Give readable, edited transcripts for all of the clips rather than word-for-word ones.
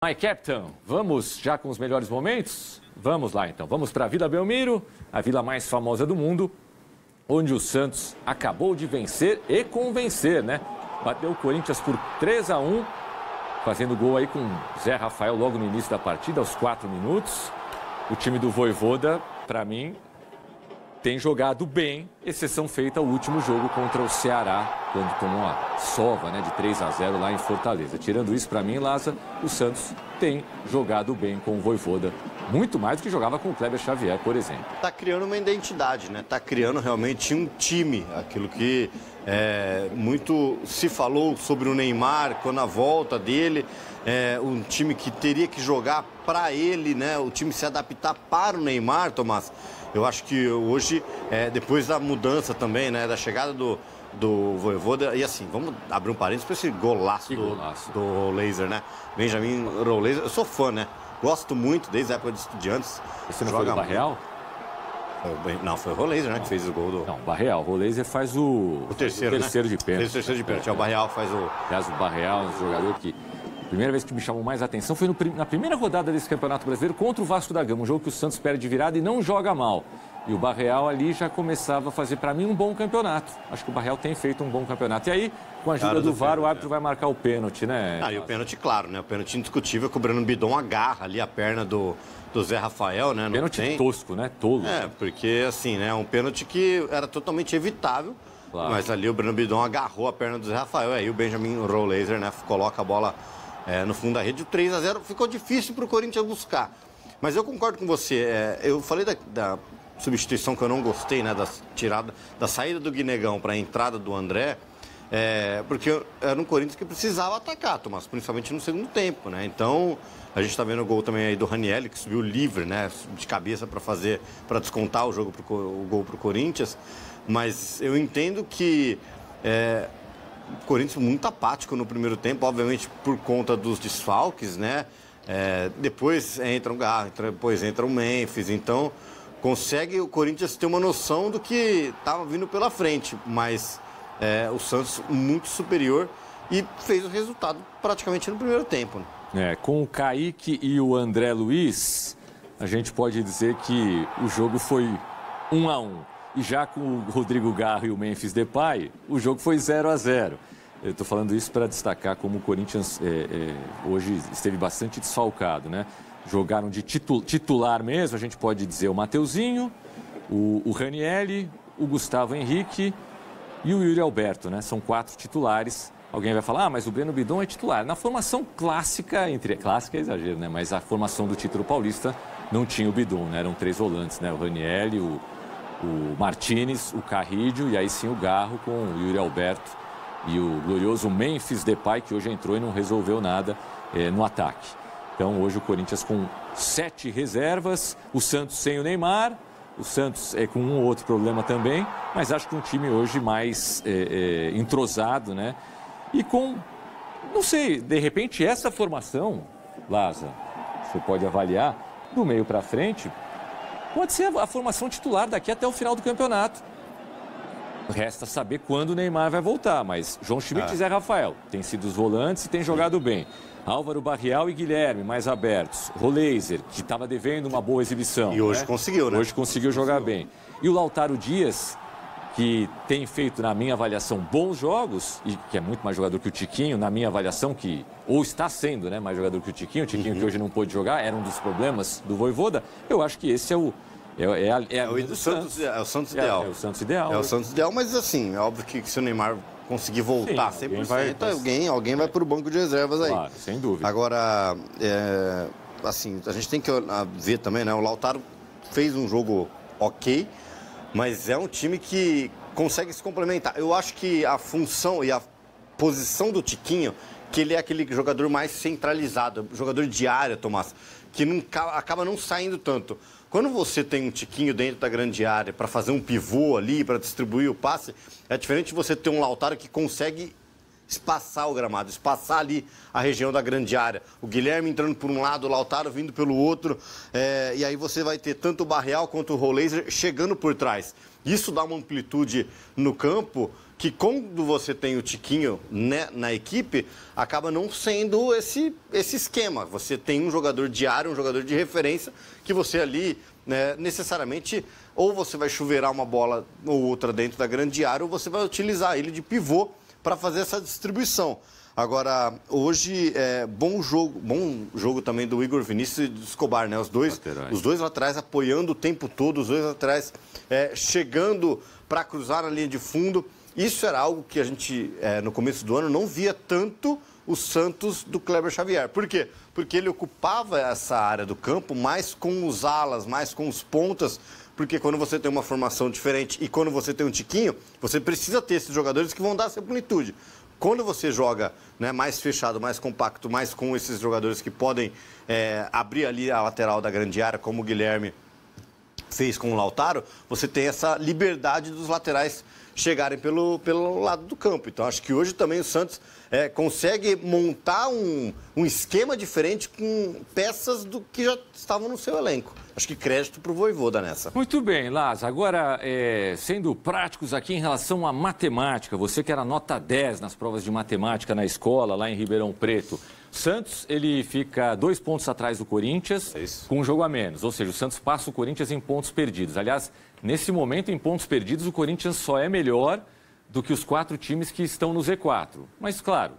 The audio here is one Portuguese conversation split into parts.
My Captain, vamos já com os melhores momentos? Vamos lá então, vamos para a Vila Belmiro, a vila mais famosa do mundo, onde o Santos acabou de vencer e convencer, né? Bateu o Corinthians por 3-1, fazendo gol aí com Zé Rafael logo no início da partida, aos 4 minutos. O time do Vojvoda, para mim, tem jogado bem, exceção feita o último jogo contra o Ceará, quando tomou uma sova, né, de 3-0 lá em Fortaleza. Tirando isso, para mim, Lázaro, o Santos tem jogado bem com o Vojvoda, muito mais do que jogava com o Kleber Xavier, por exemplo. Tá criando uma identidade, né? Tá criando realmente um time, aquilo que muito se falou sobre o Neymar, quando a volta dele, um time que teria que jogar para ele, né? O time se adaptar para o Neymar, Tomás. Eu acho que hoje, depois da mudança também, né, da chegada do Vojvoda, e assim, vamos abrir um parênteses para esse golaço do Laser, né? Benjamin Rollaser, eu sou fã, né? Gosto muito, desde a época de Estudiantes. Esse não foi o Barreal? Não, foi o Rollaser, né, que fez o gol do... Não, o Barreal. O Rollaser faz o terceiro, né? De pênalti. Fez o terceiro de pênalti. O Barreal faz o... Aliás, o Barreal é um jogador que... A primeira vez que me chamou mais atenção foi na primeira rodada desse Campeonato Brasileiro contra o Vasco da Gama, um jogo que o Santos perde de virada e não joga mal. E o Barreal ali já começava a fazer, para mim, um bom campeonato. Acho que o Barreal tem feito um bom campeonato. E aí, com a ajuda do VAR, o árbitro vai marcar o pênalti, né? E o pênalti, claro, né? O pênalti indiscutível, que o Breno Bidon agarra ali a perna do Zé Rafael, né? Pênalti tosco, né? Tolo. Porque, assim, né? Um pênalti que era totalmente evitável. Claro. Mas ali o Breno Bidon agarrou a perna do Zé Rafael. Aí o Benjamin Rollaser, né? Coloca a bola no fundo da rede. O 3-0 ficou difícil para o Corinthians buscar. Mas eu concordo com você. Eu falei da substituição que eu não gostei, né? Da saída do Guinegão para a entrada do André. Porque era um Corinthians que precisava atacar, Tomás, principalmente no segundo tempo, né? Então, a gente está vendo o gol também aí do Ranieri, que subiu livre, né? De cabeça para descontar o gol para o Corinthians. Mas eu entendo que o Corinthians muito apático no primeiro tempo, obviamente por conta dos desfalques, né? Depois entra o Garro, depois entra o Memphis, então consegue o Corinthians ter uma noção do que estava vindo pela frente, mas o Santos muito superior e fez o resultado praticamente no primeiro tempo. Com o Kaique e o André Luiz, a gente pode dizer que o jogo foi 1-1. E já com o Rodrigo Garro e o Memphis Depay, o jogo foi 0-0. Eu estou falando isso para destacar como o Corinthians hoje esteve bastante desfalcado, né? Jogaram de titular mesmo, a gente pode dizer o Mateuzinho, o Ranieri, o Gustavo Henrique e o Yuri Alberto, né? São 4 titulares. Alguém vai falar, mas o Breno Bidon é titular. Na formação clássica, clássica é exagero, né? Mas a formação do título paulista não tinha o Bidon, né? Eram 3 volantes, né? O Ranieri, o Martínez, o Carrillo e aí sim o Garro com o Yuri Alberto e o glorioso Memphis Depay, que hoje entrou e não resolveu nada no ataque. Então hoje o Corinthians com 7 reservas, o Santos sem o Neymar, o Santos com um ou outro problema também, mas acho que um time hoje mais entrosado, né? E com, não sei, de repente essa formação, Lázaro, você pode avaliar, do meio para frente, pode ser a formação titular daqui até o final do campeonato. Resta saber quando o Neymar vai voltar, mas João Schmidt e Zé Rafael têm sido os volantes e têm jogado bem. Álvaro Barreal e Guilherme, mais abertos. Rollaser, que estava devendo uma boa exibição. E hoje conseguiu, né? Hoje conseguiu jogar bem. E o Lautaro Dias, que tem feito, na minha avaliação, bons jogos, e que é muito mais jogador que o Tiquinho, na minha avaliação, ou está sendo, né, mais jogador que o Tiquinho que hoje não pôde jogar, era um dos problemas do Vojvoda. Eu acho que esse é o Santos ideal. É o Santos ideal. É o Santos ideal, mas assim, é óbvio que se o Neymar conseguir voltar 100%, alguém vai para o banco de reservas aí. Claro, sem dúvida. Agora, assim, a gente tem que ver também, né? O Lautaro fez um jogo ok, mas é um time que consegue se complementar. Eu acho que a função e a posição do Tiquinho, que ele é aquele jogador mais centralizado, jogador de área, Tomás, que acaba não saindo tanto. Quando você tem um Tiquinho dentro da grande área para fazer um pivô ali, para distribuir o passe, é diferente de você ter um Lautaro que consegue espaçar o gramado, espaçar ali a região da grande área. O Guilherme entrando por um lado, o Lautaro vindo pelo outro, e aí você vai ter tanto o Barreal quanto o Rollaser chegando por trás. Isso dá uma amplitude no campo que quando você tem o Tiquinho, né, na equipe, acaba não sendo esse esquema. Você tem um jogador de área, um jogador de referência, que você ali, né, necessariamente, ou você vai chuveirar uma bola ou outra dentro da grande área, ou você vai utilizar ele de pivô para fazer essa distribuição. Agora, hoje, bom jogo também do Igor Vinícius e do Escobar, né? Os dois laterais apoiando o tempo todo, os dois laterais chegando para cruzar a linha de fundo. Isso era algo que a gente, no começo do ano, não via tanto o Santos do Kleber Xavier. Por quê? Porque ele ocupava essa área do campo mais com os alas, mais com os pontas, porque quando você tem uma formação diferente e quando você tem um Tiquinho, você precisa ter esses jogadores que vão dar essa amplitude. Quando você joga, né, mais fechado, mais compacto, mais com esses jogadores que podem abrir ali a lateral da grande área, como o Guilherme fez com o Lautaro, você tem essa liberdade dos laterais chegarem pelo lado do campo. Então, acho que hoje também o Santos consegue montar um esquema diferente com peças do que já estavam no seu elenco. Acho que crédito para o Vojvoda nessa. Muito bem, Laz. Agora, sendo práticos aqui em relação à matemática, você que era nota 10 nas provas de matemática na escola, lá em Ribeirão Preto, Santos, ele fica 2 pontos atrás do Corinthians, com um jogo a menos. Ou seja, o Santos passa o Corinthians em pontos perdidos. Aliás, nesse momento, em pontos perdidos, o Corinthians só é melhor do que os 4 times que estão no Z4. Mas, claro,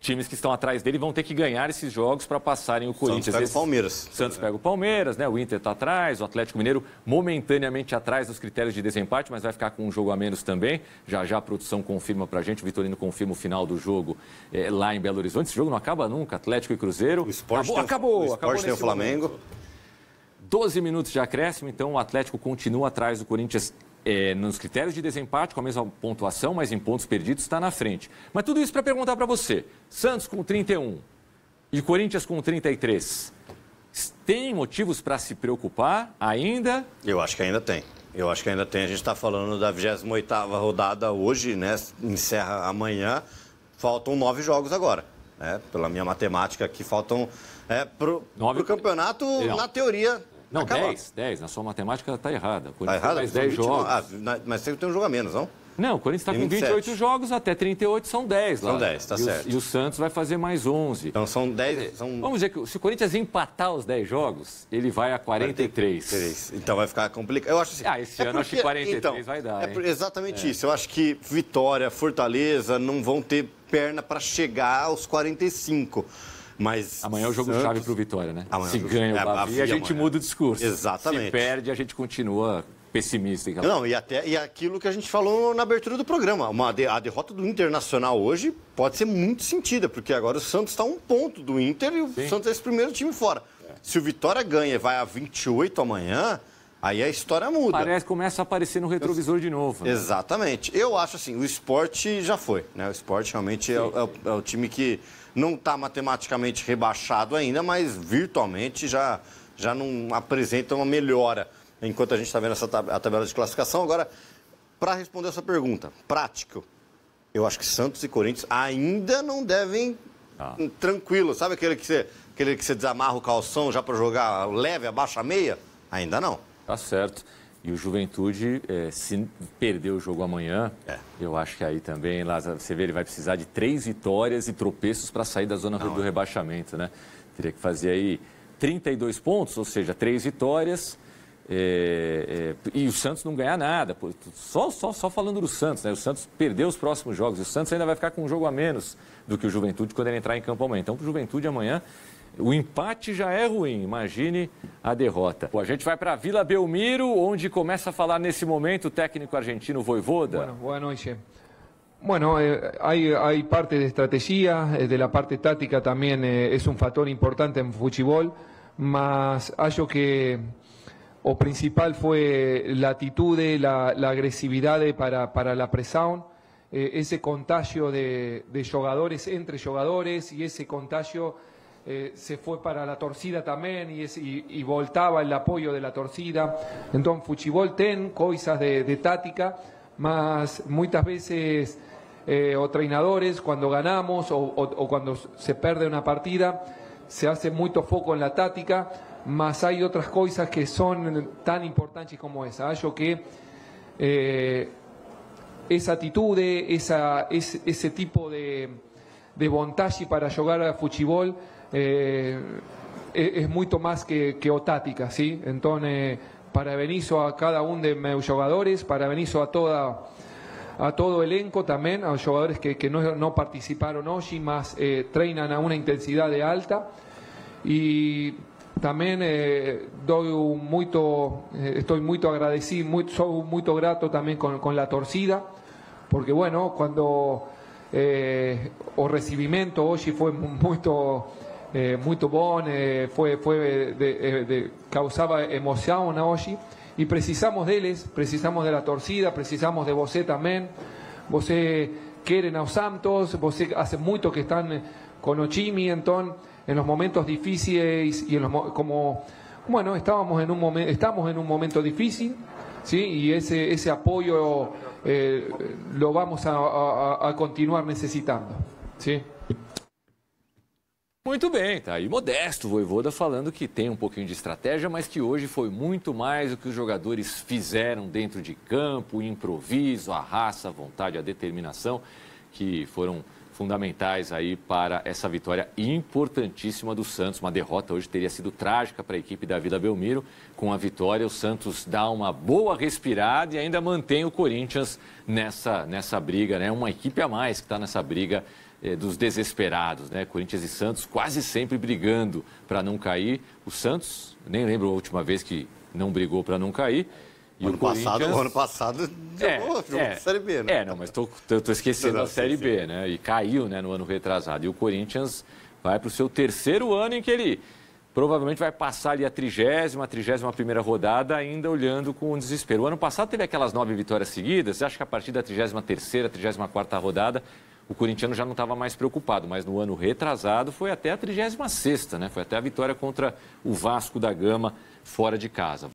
times que estão atrás dele vão ter que ganhar esses jogos para passarem o Corinthians. Santos pega o Palmeiras. Santos pega o Palmeiras, né? O Inter está atrás, o Atlético Mineiro momentaneamente atrás dos critérios de desempate, mas vai ficar com um jogo a menos também. Já a produção confirma para a gente, o Vitorino confirma o final do jogo lá em Belo Horizonte. Esse jogo não acaba nunca, Atlético e Cruzeiro. O Sport acabou tem o Flamengo. 12 minutos de acréscimo, então o Atlético continua atrás do Corinthians nos critérios de desempate, com a mesma pontuação, mas em pontos perdidos está na frente. Mas tudo isso para perguntar para você. Santos com 31 e Corinthians com 33. Tem motivos para se preocupar ainda? Eu acho que ainda tem. A gente está falando da 28ª rodada hoje, né? Encerra amanhã. Faltam 9 jogos agora. Né? Pela minha matemática aqui, faltam pro campeonato, não. Na teoria. Não, 10. Na sua matemática está errada. Está errada? Mais 10 jogos. Mas sempre tem um jogo a menos, não? Não, o Corinthians está com 28 jogos, até 38 são 10 lá. São 10, está certo. E o Santos vai fazer mais 11. Então são 10... Vamos dizer que se o Corinthians empatar os 10 jogos, ele vai a 43. Então vai ficar complicado. Eu acho assim, esse ano acho que 43 vai dar. Exatamente isso. Eu acho que Vitória, Fortaleza não vão ter perna para chegar aos 45. Mas amanhã é o jogo-chave para o Vitória, né? Se ganha o Bavi, a gente muda o discurso. Exatamente. Se perde, a gente continua pessimista. Não, e aquilo que a gente falou na abertura do programa. A derrota do Internacional hoje pode ser muito sentida, porque agora o Santos está a 1 ponto do Inter e o Santos é esse primeiro time fora. Se o Vitória ganha e vai a 28 amanhã, aí a história muda. Começa a aparecer no retrovisor de novo. Né? Exatamente. Eu acho assim, o Sport já foi, né? O Sport realmente é o time que não está matematicamente rebaixado ainda, mas virtualmente já não apresenta uma melhora enquanto a gente está vendo a tabela de classificação. Agora, para responder essa pergunta, prático, eu acho que Santos e Corinthians ainda não devem tranquilo. Sabe aquele que você desamarra o calção já para jogar leve, abaixa a meia? Ainda não. Tá certo. E o Juventude, se perder o jogo amanhã, eu acho que aí também, Lázaro, você vê, ele vai precisar de 3 vitórias e tropeços para sair da zona do rebaixamento, né? Teria que fazer aí 32 pontos, ou seja, 3 vitórias, e o Santos não ganhar nada. Só falando do Santos, né? O Santos perdeu os próximos jogos, e o Santos ainda vai ficar com um jogo a menos do que o Juventude quando ele entrar em campo amanhã. Então, para o Juventude amanhã, o empate já é ruim, imagine a derrota. A gente vai para Vila Belmiro, onde começa a falar nesse momento o técnico argentino Vojvoda. Boa noite. Bueno, hay parte de estrategia, de la parte táctica también es un factor importante en fútbol, mas acho que o principal fue la actitud, la agresividad para la presión, ese contagio de jugadores entre jugadores y ese contagio se fue para la torcida también y voltaba el apoyo de la torcida. Entonces, fútbol ten cosas de táctica, mas muchas veces o treinadores cuando ganamos o cuando se pierde una partida se hace mucho foco en la táctica, mas hay otras cosas que son tan importantes como esa. Yo que essa atitude, esse tipo de vontade para jogar futebol é muito mais que o tática, ¿sí? Então, parabenizo a cada de meus jogadores, parabenizo a todo o elenco também, a los jogadores que no participaron hoy, mas treinan a una intensidad alta. E também estou muito agradecido, sou muito grato também com a torcida, porque bueno, quando o recibimento hoje foi muito bom, causava emoção hoje, e precisamos deles, precisamos da torcida, precisamos de você também. Você querem ao Santos, você hace muito que estão com o time, então en los momentos difíciles y como bueno, estamos en un momento difícil, ¿sí? Y ese apoyo lo vamos a continuar necesitando, ¿sí? Muito bem, tá aí Modesto Vojvoda falando que tem um pouquinho de estratégia, mas que hoje foi muito mais o que os jogadores fizeram dentro de campo, o improviso, a raça, a vontade, a determinação, que foram fundamentais aí para essa vitória importantíssima do Santos. Uma derrota hoje teria sido trágica para a equipe da Vila Belmiro. Com a vitória, o Santos dá uma boa respirada e ainda mantém o Corinthians nessa briga, né? Uma equipe a mais que está nessa briga dos desesperados, né? Corinthians e Santos quase sempre brigando para não cair. O Santos, nem lembro a última vez que não brigou para não cair. E ano passado jogou Série B, né? Não, mas estou esquecendo a Série B, né? E caiu, né, no ano retrasado. E o Corinthians vai para o seu terceiro ano em que ele provavelmente vai passar ali a 31ª rodada ainda olhando com desespero. O ano passado teve aquelas 9 vitórias seguidas. Acho que a partir da 33ª, 34ª rodada o corintiano já não estava mais preocupado. Mas no ano retrasado foi até a 36ª, né? Foi até a vitória contra o Vasco da Gama fora de casa.